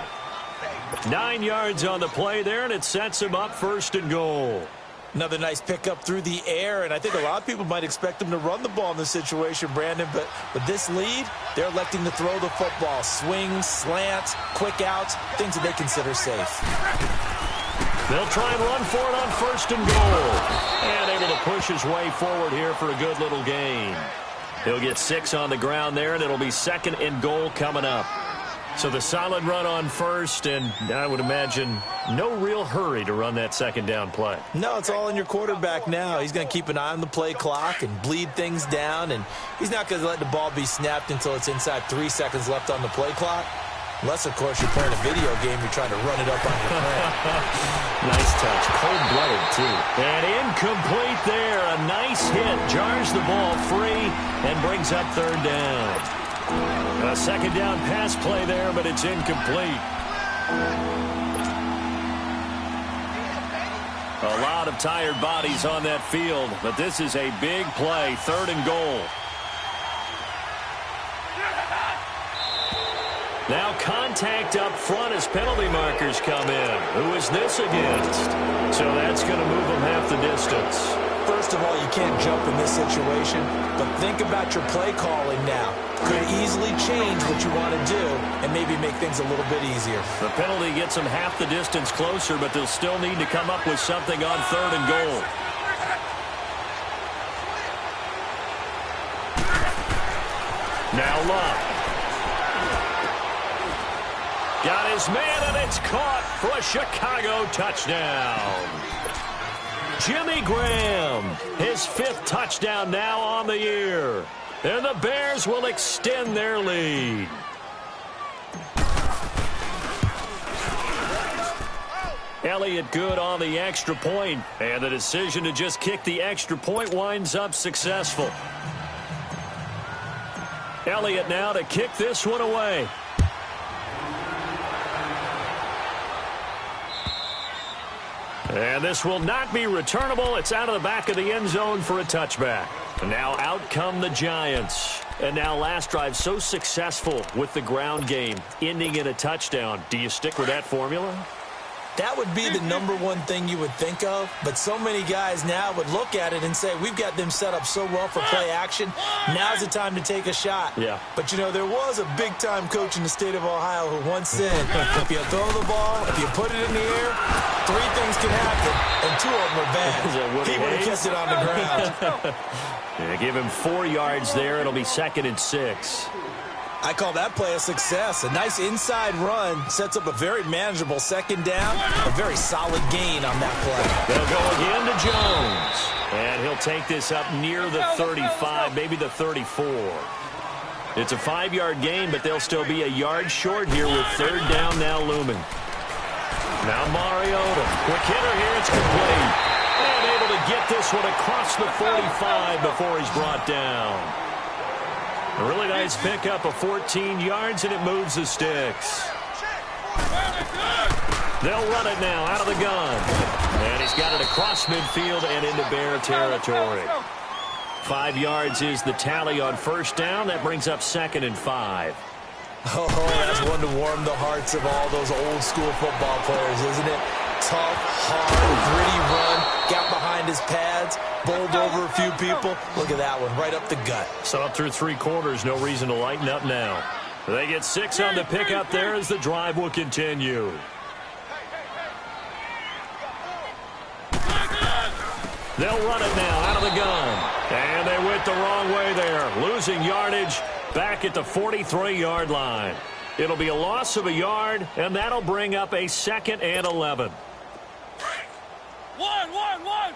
S2: 9 yards on the play there, and it sets him up 1st and goal.
S3: Another nice pickup through the air, and I think a lot of people might expect them to run the ball in this situation, Brandon, but with this lead, they're electing to throw the football. Swings, slants, quick outs, things that they consider safe.
S2: They'll try and run for it on 1st and goal. And able to push his way forward here for a good little gain. He'll get 6 on the ground there, and it'll be 2nd and goal coming up. So the solid run on 1st, and I would imagine no real hurry to run that 2nd down play.
S3: No, it's all in your quarterback now. He's going to keep an eye on the play clock and bleed things down, and he's not going to let the ball be snapped until it's inside 3 seconds left on the play clock. Unless, of course, you're playing a video game, you're trying to run it up on your friend.
S2: Nice touch. Cold-blooded, too. And incomplete there. A nice hit. Jars the ball free and brings up 3rd down. A 2nd down pass play there, but it's incomplete. A lot of tired bodies on that field, but this is a big play. 3rd and goal. Now contact up front as penalty markers come in. Who is this against? So that's going to move them half the distance.
S3: First of all, you can't jump in this situation, but think about your play calling now. Could easily change what you want to do and maybe make things a little bit easier.
S2: The penalty gets them half the distance closer, but they'll still need to come up with something on 3rd and goal. Now Love. Got his man, and it's caught for a Chicago touchdown. Jimmy Graham, his 5th touchdown now on the year. And the Bears will extend their lead. Elliott good on the extra point, and the decision to just kick the extra point winds up successful. Elliott now to kick this one away. And this will not be returnable. It's out of the back of the end zone for a touchback. And now out come the Giants. And now last drive so successful with the ground game, ending in a touchdown. Do you stick with that formula?
S3: That would be the #1 thing you would think of, but so many guys now would look at it and say, we've got them set up so well for play action. Now's the time to take a shot.
S2: Yeah.
S3: But, you know, there was a big-time coach in the state of Ohio who once said, if you throw the ball, if you put it in the air, 3 things can happen, and 2 of them are bad. He would have kept it on the ground.
S2: Yeah, give him 4 yards there. It'll be 2nd and 6.
S3: I call that play a success. A nice inside run sets up a very manageable 2nd down. A very solid gain on that play.
S2: They'll go again to Jones. And he'll take this up near the 35, maybe the 34. It's a 5-yard gain, but they'll still be a yard short here with 3rd down now looming. Now Mariota. Quick hitter here. It's complete. And able to get this one across the 45 before he's brought down. A really nice pickup of 14 yards, and it moves the sticks. They'll run it now out of the gun. And he's got it across midfield and into Bear territory. 5 yards is the tally on 1st down. That brings up 2nd and 5.
S3: Oh, that's one to warm the hearts of all those old-school football players, isn't it? Tough, hard, gritty run, got behind his pads, bowled over a few people. Look at that one, right up the gut.
S2: So up through 3 quarters, no reason to lighten up now. They get 6 on the pickup there as the drive will continue. They'll run it now out of the gun. And they went the wrong way there, losing yardage back at the 43-yard line. It'll be a loss of a yard, and that'll bring up a 2nd and 11.
S4: One.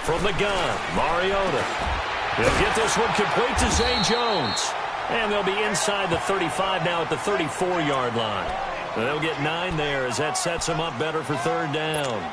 S2: From the gun, Mariota. He'll get this one complete to Zay Jones. And they'll be inside the 35 now at the 34-yard line. They'll get 9 there as that sets them up better for 3rd down.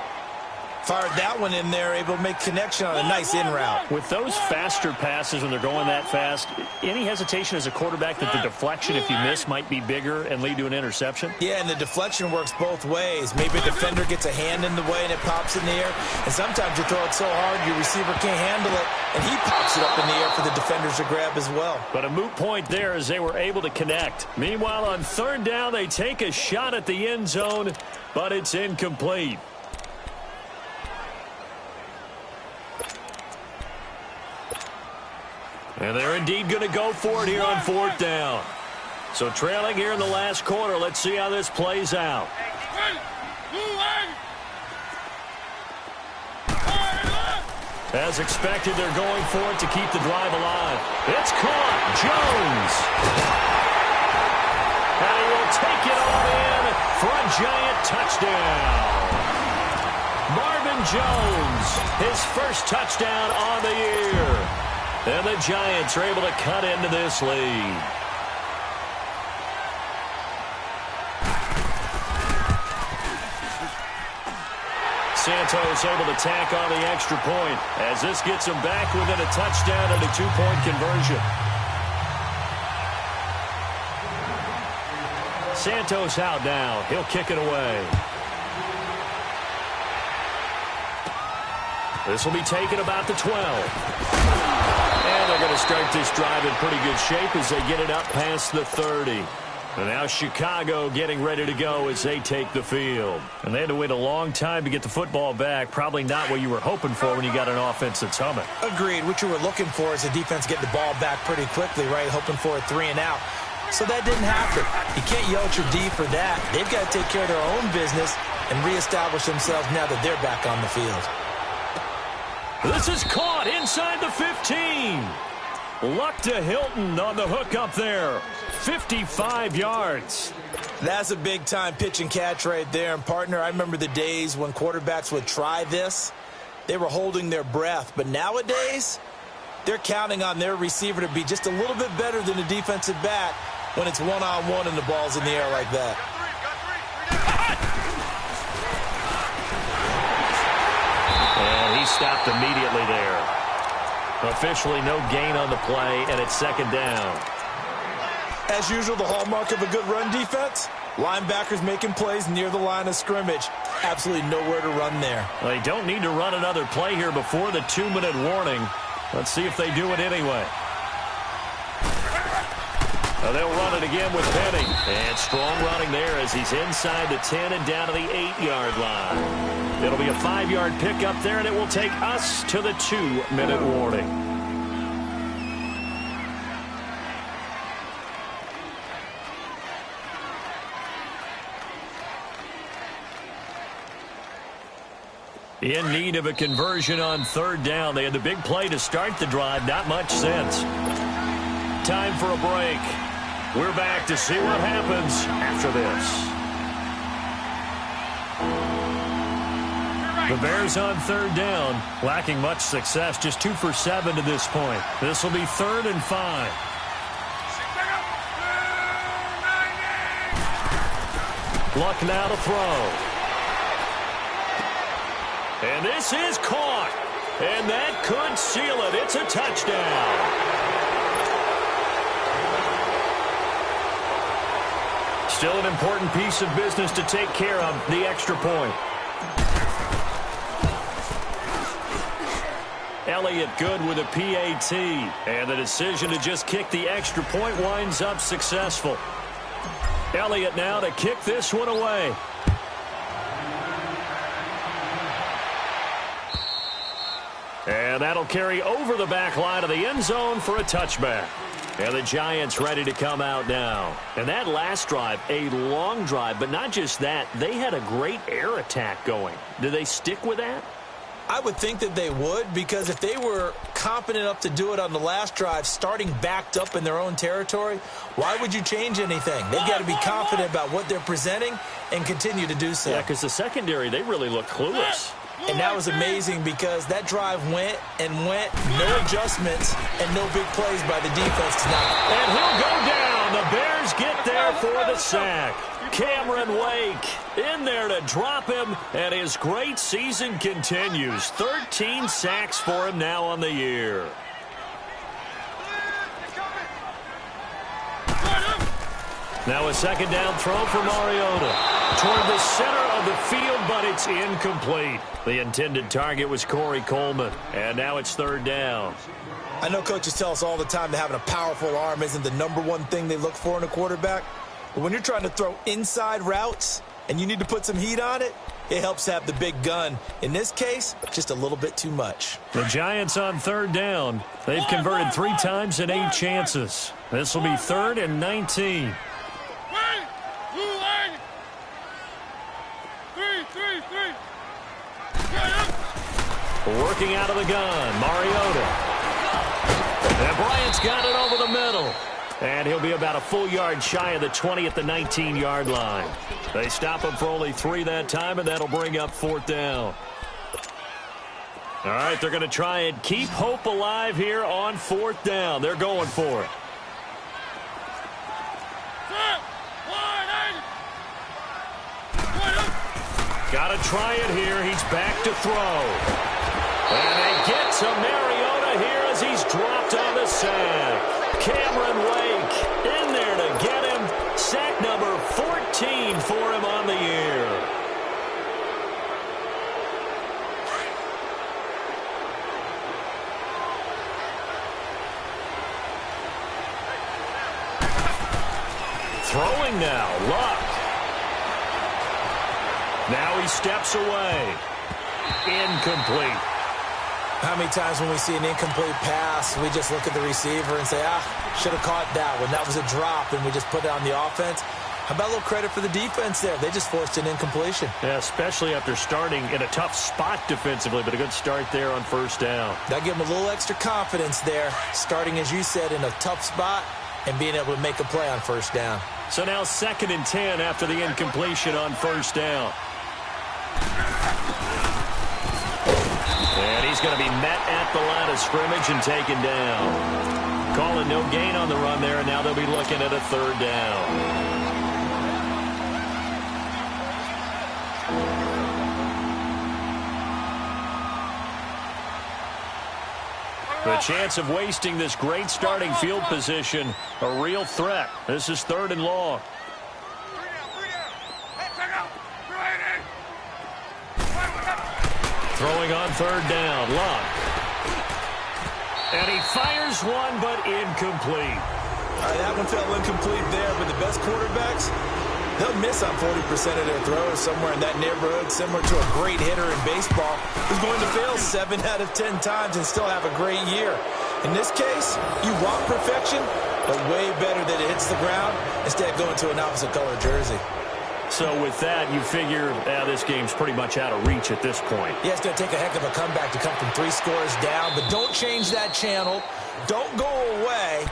S3: Fired that one in there, able to make connection on a nice in route.
S2: With those faster passes when they're going that fast, any hesitation as a quarterback that the deflection, if you miss, might be bigger and lead to an interception?
S3: Yeah, and the deflection works both ways. Maybe a defender gets a hand in the way and it pops in the air. And sometimes you throw it so hard your receiver can't handle it, and he pops it up in the air for the defenders to grab as well.
S2: But a moot point there as they were able to connect. Meanwhile, on 3rd down, they take a shot at the end zone, but it's incomplete. And they're indeed going to go for it here on 4th down. So trailing here in the last quarter. Let's see how this plays out. As expected, they're going for it to keep the drive alive. It's caught. Jones. And he will take it on in for a giant touchdown. Marvin Jones, his 1st touchdown on the year. And the Giants are able to cut into this lead. Santos able to tack on the extra point as this gets them back within a touchdown and a 2-point conversion. Santos out now. He'll kick it away. This will be taken about the 12. And they're going to start this drive in pretty good shape as they get it up past the 30. And now Chicago getting ready to go as they take the field. And they had to wait a long time to get the football back. Probably not what you were hoping for when you got an offense that's humming.
S3: Agreed. What you were looking for is the defense getting the ball back pretty quickly, right? Hoping for a 3 and out. So that didn't happen. You can't yell at your D for that. They've got to take care of their own business and reestablish themselves now that they're back on the field.
S2: This is caught inside the 15. Luck to Hilton on the hook up there. 55 yards.
S3: That's a big-time pitch and catch right there. And, partner, I remember the days when quarterbacks would try this. They were holding their breath. But nowadays, they're counting on their receiver to be just a little bit better than the defensive back when it's one-on-one and the ball's in the air like that.
S2: And he stopped immediately there. Officially no gain on the play, and it's second down.
S3: As usual, the hallmark of a good run defense, linebackers making plays near the line of scrimmage. Absolutely nowhere to run there.
S2: Well, they don't need to run another play here before the 2-minute warning. Let's see if they do it anyway. They'll run it again with Penny. And strong running there as he's inside the 10 and down to the 8-yard line. It'll be a 5-yard pickup there, and it will take us to the 2-minute warning. In need of a conversion on third down. They had the big play to start the drive. Not much sense. Time for a break. We're back to see what happens after this. The Bears on third down, lacking much success, just 2 for 7 to this point. This will be 3rd and 5. Luck now to throw. And this is caught. And that could seal it. It's a touchdown. Still an important piece of business to take care of, the extra point. Elliott good with a PAT. And the decision to just kick the extra point winds up successful. Elliott now to kick this one away. And that'll carry over the back line of the end zone for a touchback. And the Giants ready to come out now. And that last drive, a long drive, but not just that. They had a great air attack going. Do they stick with that?
S3: I would think that they would, because if they were confident enough to do it on the last drive, starting backed up in their own territory, why would you change anything? They've got to be confident about what they're presenting and continue to do so.
S2: Yeah, because the secondary, they really look clueless.
S3: And that was amazing because that drive went and went, no adjustments and no big plays by the defense tonight.
S2: And he'll go down. The Bears get there for the sack. Cameron Wake in there to drop him, and his great season continues. 13 sacks for him now on the year. Now a second down throw for Mariota. Toward the center of the field, but it's incomplete. The intended target was Corey Coleman, and now it's third down.
S3: I know coaches tell us all the time that having a powerful arm isn't the #1 thing they look for in a quarterback. But when you're trying to throw inside routes and you need to put some heat on it, it helps have the big gun. In this case, just a little bit too much.
S2: The Giants on third down. They've converted 3 times in 8 chances. This will be 3rd and 19. Working out of the gun, Mariota. And Bryant's got it over the middle. And he'll be about a full yard shy of the 20 at the 19-yard line. They stop him for only 3 that time, and that'll bring up 4th down. All right, they're going to try and keep hope alive here on 4th down. They're going for it. Got to try it here. He's back to throw. And they get to Mariota here as he's dropped on the sack. Cameron Wake in there to get him. Sack number 14 for him on the year. Throwing now, Luck. Now he steps away. Incomplete.
S3: How many times when we see an incomplete pass, we just look at the receiver and say, should have caught that one. That was a drop, and we just put it on the offense. How about a little credit for the defense there? They just forced an incompletion.
S2: Yeah, especially after starting in a tough spot defensively, but a good start there on first down.
S3: That gave them a little extra confidence there, starting, as you said, in a tough spot and being able to make a play on first down.
S2: So now 2nd and 10 after the incompletion on first down. And he's going to be met at the line of scrimmage and taken down. Calling no gain on the run there, and now they'll be looking at a 3rd down. The chance of wasting this great starting field position, a real threat. This is 3rd and long. Throwing on 3rd down, Luck. And he fires one, but incomplete.
S3: That one fell incomplete there, but the best quarterbacks, they'll miss on 40% of their throws somewhere in that neighborhood, similar to a great hitter in baseball who's going to fail 7 out of 10 times and still have a great year. In this case, you want perfection, but way better that it hits the ground instead of going to an opposite color jersey.
S2: So with that, you figure this game's pretty much out of reach at this point.
S3: Yeah, it's going to take a heck of a comeback to come from 3 scores down, but don't change that channel. Don't go away.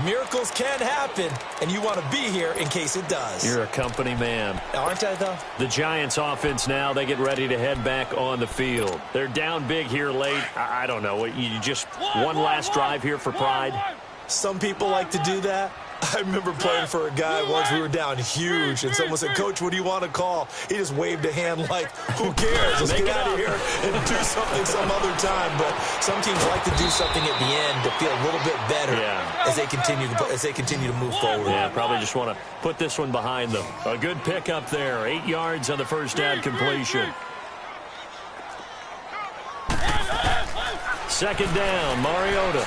S3: Miracles can happen, and you want to be here in case it does.
S2: You're a company man.
S3: Aren't I, though?
S2: The Giants offense now, they get ready to head back on the field. They're down big here late. I don't know. You just one last drive here for pride?
S3: Some people like to do that. I remember playing for a guy once. We were down huge, and someone said, "Coach, what do you want to call?" He just waved a hand like, who cares? Let's get out of here and do something some other time. But some teams like to do something at the end to feel a little bit better as they continue to move forward.
S2: Yeah, probably just want to put this one behind them. A good pickup there. 8 yards on the first down completion. 2nd down, Mariota.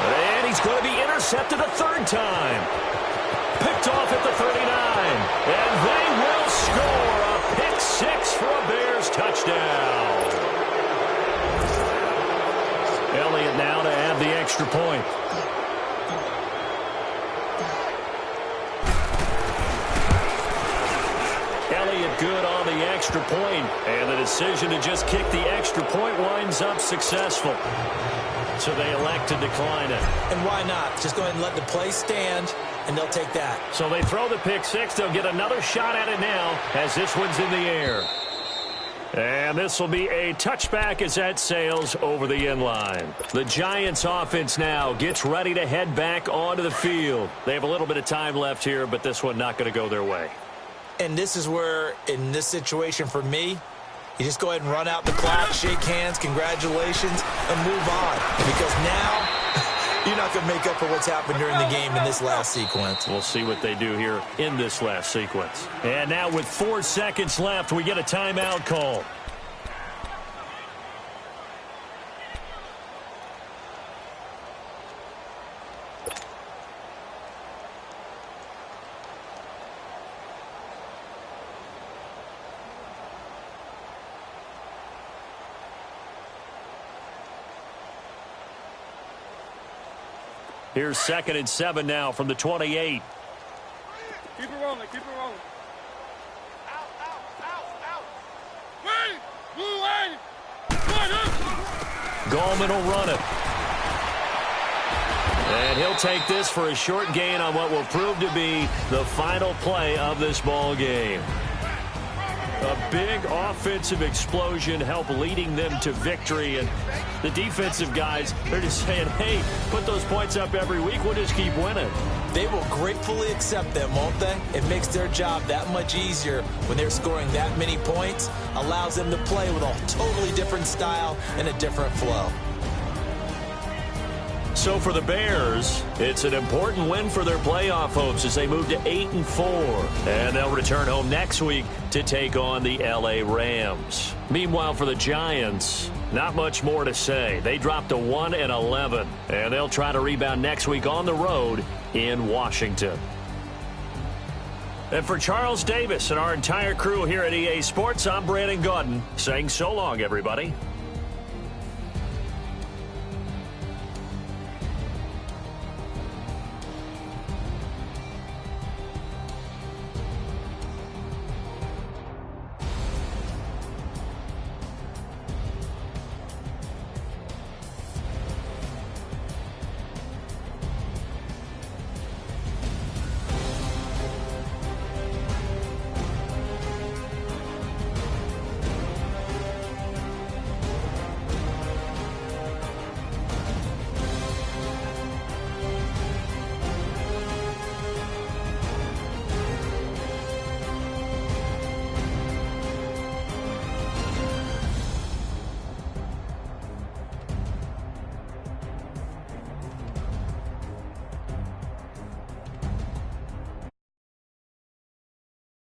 S2: And he's going to be intercepted a 3rd time. Picked off at the 39. And they will score a pick 6 for a Bears touchdown. Elliott now to add the extra point. Elliott good on the extra point. And the decision to just kick the extra point winds up successful. So they elect to decline it.
S3: And why not? Just go ahead and let the play stand, and they'll take that.
S2: So they throw the pick 6. They'll get another shot at it now as this one's in the air. And this will be a touchback as that sails over the end line. The Giants offense now gets ready to head back onto the field. They have a little bit of time left here, but this one not going to go their way.
S3: And this is where, in this situation for me, you just go ahead and run out the clock, shake hands, congratulations, and move on. Because now you're not going to make up for what's happened during the game in this last sequence.
S2: We'll see what they do here in this last sequence. And now with 4 seconds left, we get a timeout call. Here's 2nd and 7 now from the 28.
S4: Keep it rolling, keep it rolling. Out. Wait! Blue way!
S2: Gallman will run it. And he'll take this for a short gain on what will prove to be the final play of this ball game. A big offensive explosion helped leading them to victory. And the defensive guys, they're just saying, hey, put those points up every week. We'll just keep winning.
S3: They will gratefully accept them, won't they? It makes their job that much easier when they're scoring that many points. Allows them to play with a totally different style and a different flow.
S2: So for the Bears, it's an important win for their playoff hopes as they move to 8-4. And they'll return home next week to take on the LA Rams. Meanwhile, for the Giants, not much more to say. They dropped to 1-11, and they'll try to rebound next week on the road in Washington. And for Charles Davis and our entire crew here at EA Sports, I'm Brandon Gaudin saying so long, everybody.